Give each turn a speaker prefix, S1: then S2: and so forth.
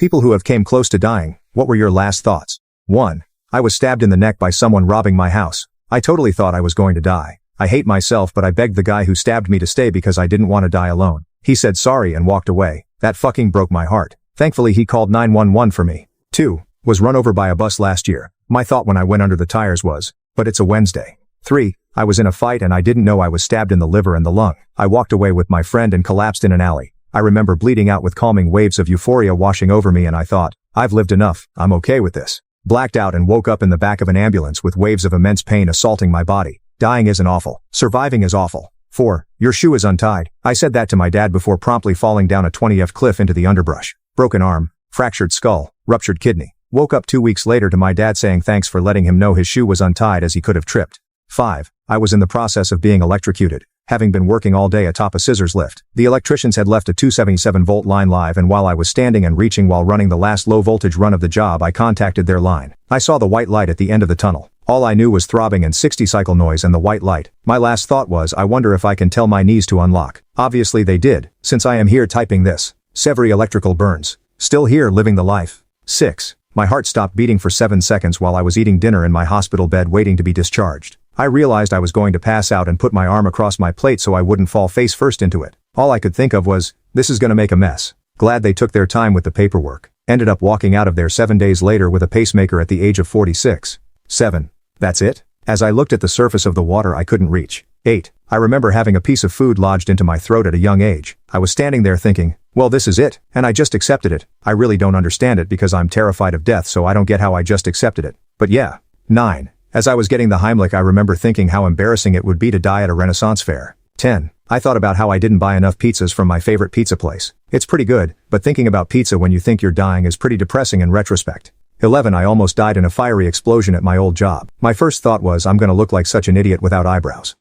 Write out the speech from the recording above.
S1: People who have came close to dying, what were your last thoughts? 1. I was stabbed in the neck by someone robbing my house. I totally thought I was going to die. I hate myself, but I begged the guy who stabbed me to stay because I didn't want to die alone. He said sorry and walked away. That fucking broke my heart. Thankfully he called 911 for me. 2. Was run over by a bus last year. My thought when I went under the tires was, but it's a Wednesday. 3. I was in a fight and I didn't know I was stabbed in the liver and the lung. I walked away with my friend and collapsed in an alley. I remember bleeding out with calming waves of euphoria washing over me and I thought, I've lived enough, I'm okay with this. Blacked out and woke up in the back of an ambulance with waves of immense pain assaulting my body. Dying isn't awful. Surviving is awful. 4. Your shoe is untied. I said that to my dad before promptly falling down a 20-foot cliff into the underbrush. Broken arm, fractured skull, ruptured kidney. Woke up 2 weeks later to my dad saying thanks for letting him know his shoe was untied as he could have tripped. 5. I was in the process of being electrocuted, having been working all day atop a scissors lift. The electricians had left a 277-volt line live and while I was standing and reaching while running the last low-voltage run of the job I contacted their line. I saw the white light at the end of the tunnel. All I knew was throbbing and 60-cycle noise and the white light. My last thought was I wonder if I can tell my knees to unlock. Obviously they did, since I am here typing this. Severy electrical burns. Still here living the life. 6. My heart stopped beating for 7 seconds while I was eating dinner in my hospital bed waiting to be discharged. I realized I was going to pass out and put my arm across my plate so I wouldn't fall face first into it. All I could think of was, this is gonna make a mess. Glad they took their time with the paperwork. Ended up walking out of there 7 days later with a pacemaker at the age of 46. 7. That's it? As I looked at the surface of the water I couldn't reach. 8. I remember having a piece of food lodged into my throat at a young age. I was standing there thinking, well this is it, and I just accepted it. I really don't understand it because I'm terrified of death so I don't get how I just accepted it. But yeah. 9. As I was getting the Heimlich I remember thinking how embarrassing it would be to die at a Renaissance fair. 10. I thought about how I didn't buy enough pizzas from my favorite pizza place. It's pretty good, but thinking about pizza when you think you're dying is pretty depressing in retrospect. 11. I almost died in a fiery explosion at my old job. My first thought was I'm gonna look like such an idiot without eyebrows.